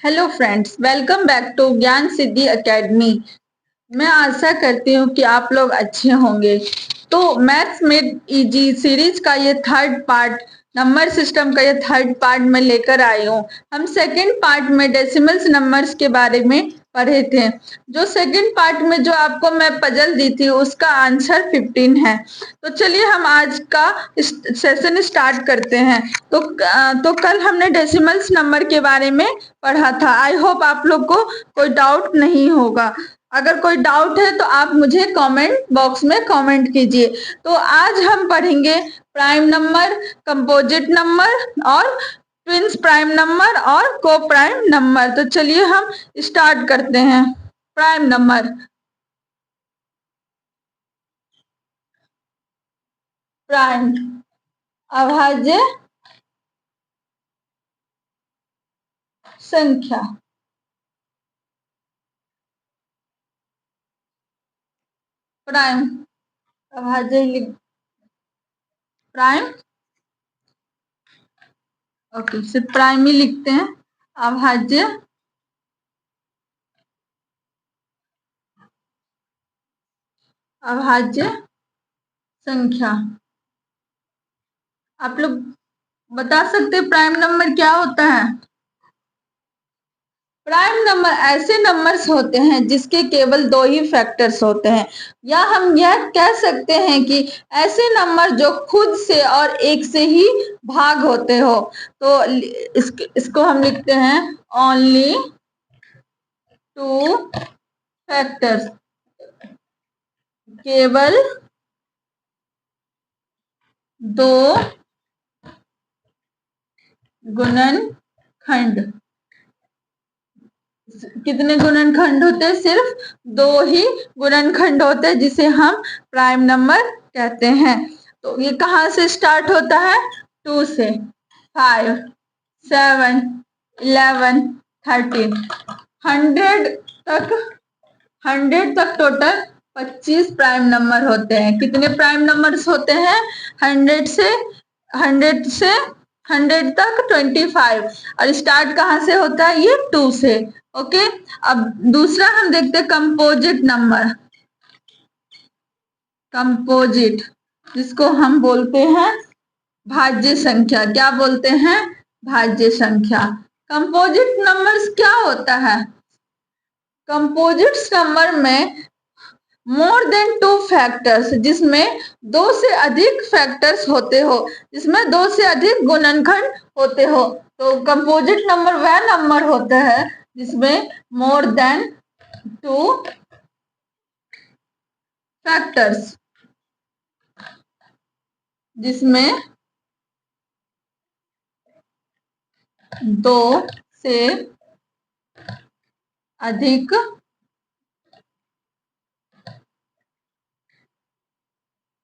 Hello friends, welcome back to Gyan Siddhi academy. मैं आशा करती हूँ कि आप लोग अच्छे होंगे। तो मैथ्स में इजी सीरीज का ये थर्ड पार्ट, नंबर सिस्टम का ये थर्ड पार्ट मैं लेकर आई हूँ। हम सेकंड पार्ट में डेसिमल्स नंबर्स के बारे में पढ़े थे। जो सेकंड पार्ट में जो आपको मैं पजल दी थी उसका आंसर 15 है। तो चलिए हम आज का सेशन स्टार्ट करते हैं। तो कल हमने डेसिमल्स नंबर के बारे में पढ़ा था। आई होप आप लोग को कोई डाउट नहीं होगा। अगर कोई डाउट है तो आप मुझे कमेंट बॉक्स में कमेंट कीजिए। तो आज हम पढ़ेंगे प्राइम नंबर, कंपोजिट नंबर और ट्विंस प्राइम नंबर और को प्राइम नंबर। तो चलिए हम स्टार्ट करते हैं। प्राइम नंबर, प्राइम अभाज्य संख्या। प्राइम अभाज्य, प्राइम, ओके, सिर्फ प्राइम ही लिखते हैं। अभाज्य अभाज्य संख्या। आप लोग बता सकते हैं प्राइम नंबर क्या होता है? प्राइम नंबर ऐसे नंबर्स होते हैं जिसके केवल दो ही फैक्टर्स होते हैं, या हम यह कह सकते हैं कि ऐसे नंबर जो खुद से और एक से ही भाग होते हो। तो इसको हम लिखते हैं ओनली टू फैक्टर्स, केवल दो गुणनखंड। कितने गुणनखंड होते हैं? सिर्फ दो ही गुणनखंड होते हैं जिसे हम प्राइम नंबर कहते हैं। तो ये कहाँ से स्टार्ट होता है? 2 से। 5, 7, 11, 13, 100 तक। 100 तक टोटल 25 प्राइम नंबर होते हैं। कितने प्राइम नंबर्स होते हैं? 100 से 100 तक 25। और स्टार्ट कहाँ से होता है? ये 2 से। ओके, अब दूसरा हम देखते हैं कंपोजिट नंबर। कंपोजिट, जिसको हम बोलते हैं भाज्य संख्या। क्या बोलते हैं? भाज्य संख्या। कंपोजिट नंबर्स क्या होता है? कंपोजिट नंबर में मोर देन 2 फैक्टर्स, जिसमें दो से अधिक फैक्टर्स होते हो, जिसमें दो से अधिक गुणनखंड होते हो। तो कंपोजिट नंबर वह नंबर होता है जिसमें मोर देन 2 फैक्टर्स, जिसमें दो से अधिक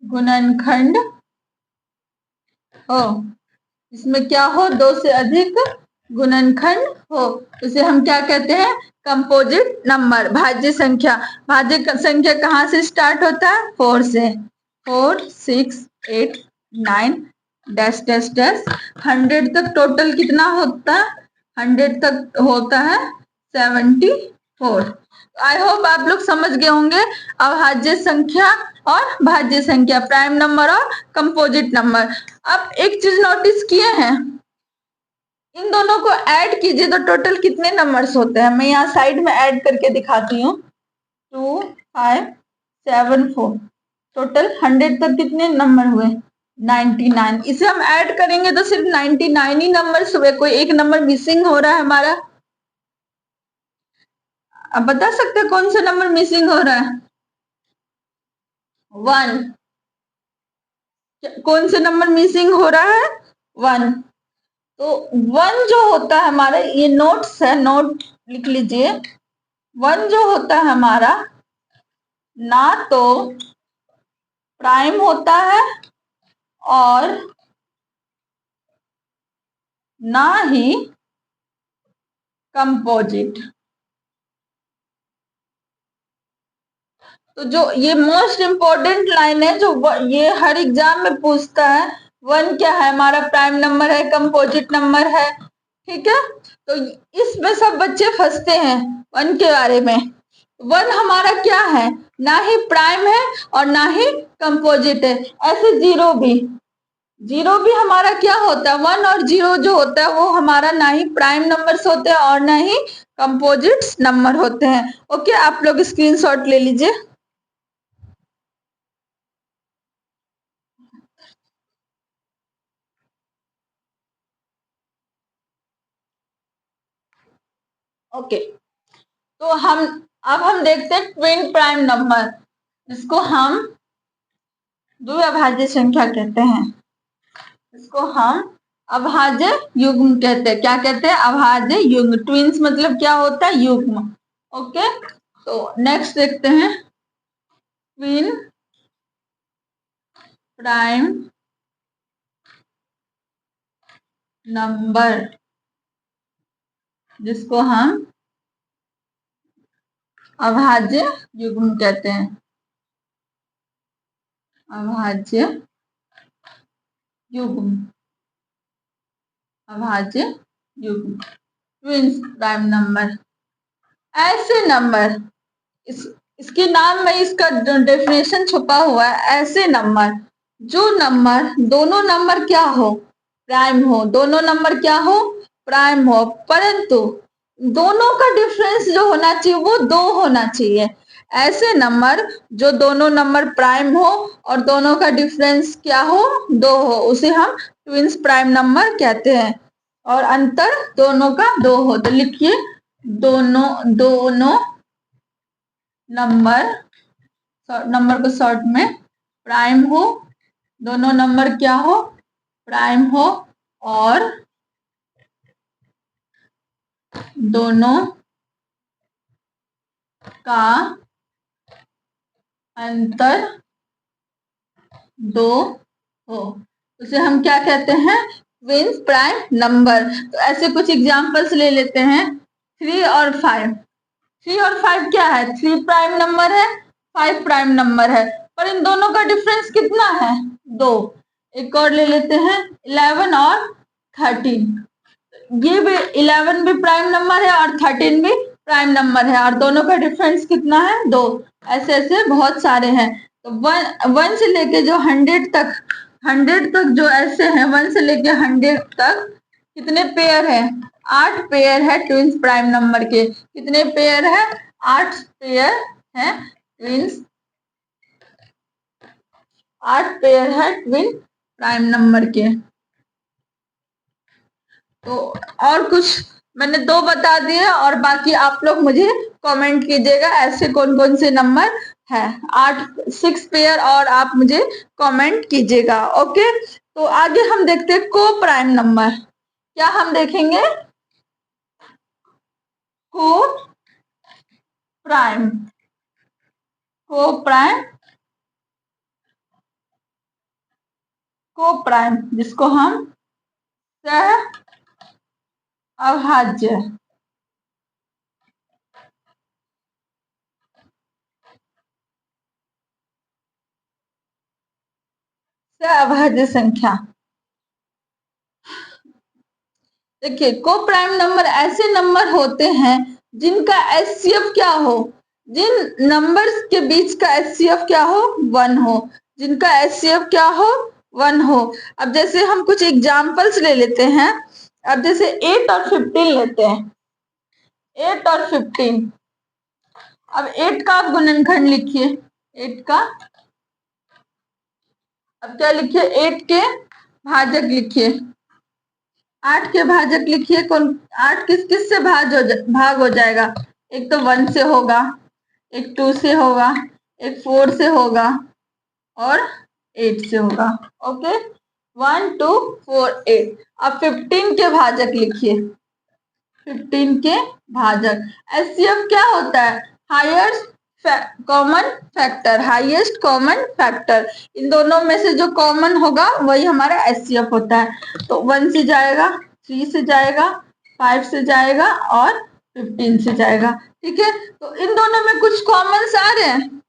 गुणनखंड हो। इसमें क्या हो? दो से अधिक गुणनखंड हो, उसे हम क्या कहते हैं? कंपोजिट नंबर, भाज्य संख्या। भाज्य संख्या कहाँ से स्टार्ट होता है? 4 से। 4, 6, 8, 9 डैश डैश डैश 100 तक टोटल कितना होता है? 100 तक होता है 74। आई होप आप लोग समझ गए होंगे अभाज्य संख्या और भाज्य संख्या, प्राइम नंबर और कंपोजिट नंबर। अब एक चीज नोटिस किए हैं, इन दोनों को ऐड कीजिए तो टोटल कितने नंबर्स होते हैं? मैं यहाँ साइड में ऐड करके दिखाती हूँ। 2, 5, 7, 4, टोटल 100 तक कितने नंबर हुए? 99। इसे हम ऐड करेंगे तो सिर्फ 99 ही नंबर्स हुए, कोई एक नंबर मिसिंग हो रहा है हमारा। अब बता सकते हैं कौन सा नंबर मिसिंग हो रहा है? 1। कौन सा नंबर मिसिंग हो रहा है? 1। तो 1 जो होता है हमारा, ये नोट्स है, नोट लिख लीजिए। 1 जो होता है हमारा, ना तो प्राइम होता है और ना ही कंपोजिट। तो जो ये मोस्ट इंपॉर्टेंट लाइन है, जो ये हर एग्जाम में पूछता है, 1 क्या है? हमारा प्राइम नंबर है, कंपोजिट नंबर है। ठीक है। तो इसमें सब बच्चे फंसते हैं वन के बारे में। वन हमारा क्या है, ना ही प्राइम है और ना ही कंपोजिट है। ऐसे जीरो भी, जीरो भी हमारा क्या होता है, वन और जीरो जो होता है वो हमारा ना ही प्राइम नंबर्स होते हैं और ना ही कंपोजिट्स नंबर होते हैं। ओके, आप लोग स्क्रीनशॉट ले लीजिए। ओके, तो हम देखते हैं ट्विन प्राइम नंबर, जिसको हम द्विअभाज्य संख्या कहते हैं। इसको हम अभाज्य युग्म कहते हैं। क्या कहते हैं, अभाज्य युग्म। ट्विंस मतलब क्या होता है, युग्म। ओके, तो नेक्स्ट देखते हैं ट्विन प्राइम नंबर, जिसको हम अभाज्य युग्म कहते हैं। अभाज्य युग्म, अभाज्य युग्म, ट्विंस प्राइम नंबर। ऐसे नंबर, इसके नाम में इसका डेफिनेशन छुपा हुआ है। ऐसे नंबर, जो नंबर दोनों नंबर क्या हो, प्राइम हो। दोनों नंबर क्या हो, प्राइम हो, परंतु दोनों का डिफरेंस जो होना चाहिए वो 2 होना चाहिए। ऐसे नंबर जो दोनों नंबर प्राइम हो और दोनों का डिफरेंस क्या हो, 2 हो, उसे हम ट्विंस प्राइम नंबर कहते हैं। और अंतर दोनों का 2 हो। तो लिखिए, दोनों दोनों नंबर, नंबर को शॉर्ट में प्राइम हो, दोनों नंबर क्या हो, प्राइम हो, और दोनों का अंतर 2 हो, उसे हम क्या कहते हैं, ट्विंस प्राइम नंबर। तो ऐसे कुछ एग्जांपल्स ले लेते हैं। 3 और 5। 3 और 5 क्या है, 3 प्राइम नंबर है, 5 प्राइम नंबर है, पर इन दोनों का डिफरेंस कितना है, 2। एक और ले लेते हैं 11 और 13। ये भी 11 भी प्राइम नंबर है और 13 भी प्राइम नंबर है, और दोनों का डिफरेंस कितना है, 2। ऐसे ऐसे बहुत सारे हैं। तो वन से लेके जो 100 तक जो ऐसे हैं, 1 से लेके 100 तक कितने पेयर है, 8 पेयर है ट्विंस प्राइम नंबर के। कितने पेयर है, 8 पेयर है ट्विंस, 8 पेयर है ट्विन प्राइम नंबर के। तो और कुछ मैंने 2 बता दिए, और बाकी आप लोग मुझे कमेंट कीजिएगा ऐसे कौन कौन से नंबर है। 6 पेयर और आप मुझे कमेंट कीजिएगा। ओके, तो आगे हम देखते हैं को प्राइम नंबर। क्या हम देखेंगे, को प्राइम, को प्राइम, को प्राइम, जिसको हम सह अभाज्य अभाज्य संख्या। देखिए, को प्राइम नंबर ऐसे नंबर होते हैं जिनका एचसीएफ क्या हो, जिन नंबर्स के बीच का एचसीएफ क्या हो, 1 हो, जिनका एचसीएफ क्या हो, 1 हो। अब जैसे हम कुछ एग्जांपल्स ले लेते हैं। अब जैसे 8 और 15 लेते हैं, 8 और 15। अब 8 का आप गुणनखंड लिखिए, 8 का, अब क्या लिखिए, 8 के भाजक लिखिए, 8 के भाजक लिखिए। कौन, 8 किस किस से भाग हो जाएगा, एक तो 1 से होगा, एक 2 से होगा, एक 4 से होगा, और 8 से होगा। ओके, 1 2 4 8। अब 15 के भाजक लिखिए, 15 के भाजक। एचसीएफ क्या होता है, highest common factor, highest common factor. इन दोनों में से जो कॉमन होगा वही हमारा एचसीएफ होता है। तो 1 से जाएगा, 3 से जाएगा, 5 से जाएगा, और 15 से जाएगा। ठीक है, तो इन दोनों में कुछ कॉमन आ रहे हैं,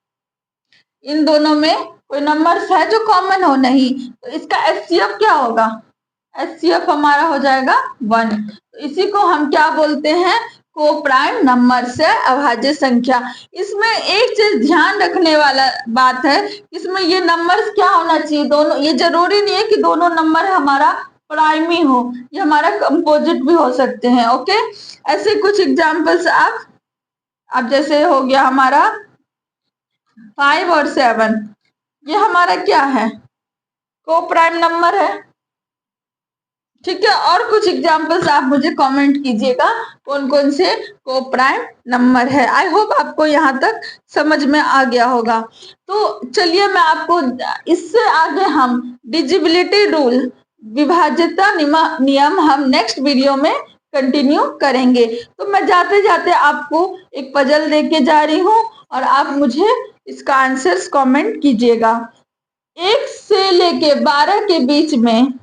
इन दोनों में कोई नंबर्स है जो कॉमन हो, नहीं, तो इसका एचसीएफ क्या होगा, HCF हमारा हो जाएगा 1। तो इसी को हम क्या बोलते हैं, को प्राइम नंबर से अभाज्य संख्या। इसमें एक चीज ध्यान रखने वाला बात है, इसमें ये नंबर्स क्या होना चाहिए, दोनों, ये जरूरी नहीं है कि दोनों नंबर हमारा प्राइम ही हो, ये हमारा कंपोजिट भी हो सकते हैं। ओके, ऐसे कुछ एग्जांपल्स आप जैसे हो गया हमारा 5 और 7, ये हमारा क्या है, को प्राइम नंबर है। ठीक है, और कुछ एग्जांपल्स आप मुझे कमेंट कीजिएगा कौन कौन से को प्राइम नंबर है। आई होप आपको यहाँ तक समझ में आ गया होगा। तो चलिए मैं आपको इससे आगे हम डिजिबिलिटी रूल, विभाज्यता नियम हम नेक्स्ट वीडियो में कंटिन्यू करेंगे। तो मैं जाते जाते आपको एक पजल दे के जा रही हूँ और आप मुझे इसका आंसर्स कमेंट कीजिएगा। 1 से लेके 12 के बीच में,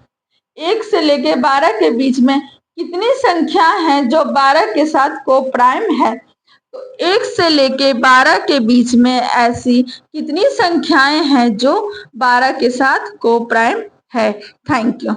1 से लेके 12 के बीच में कितनी संख्या हैं जो 12 के साथ को प्राइम है। तो 1 से लेके 12 के बीच में ऐसी कितनी संख्याएं हैं जो 12 के साथ को प्राइम है। Thank you.